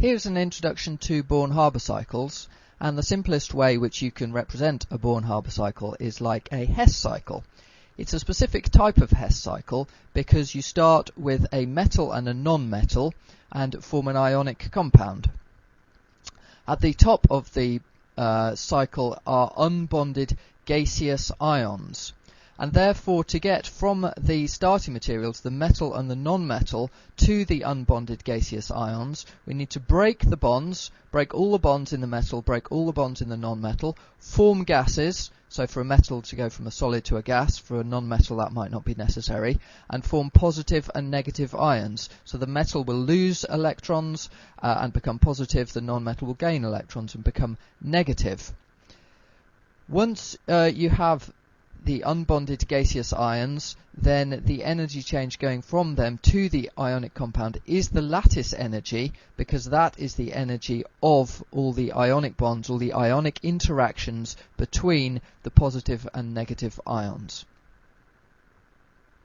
Here's an introduction to Born-Haber cycles, and the simplest way which you can represent a Born-Haber cycle is like a Hess cycle. It's a specific type of Hess cycle because you start with a metal and a non-metal and form an ionic compound. At the top of the cycle are unbonded gaseous ions, and therefore to get from the starting materials, the metal and the non-metal, to the unbonded gaseous ions, we need to break the bonds, break all the bonds in the metal, break all the bonds in the non-metal, form gases, so for a metal to go from a solid to a gas, for a non-metal that might not be necessary, and form positive and negative ions. So the metal will lose electrons and become positive, the non-metal will gain electrons and become negative. Once you have the unbonded gaseous ions, then the energy change going from them to the ionic compound is the lattice energy, because that is the energy of all the ionic bonds, all the ionic interactions between the positive and negative ions.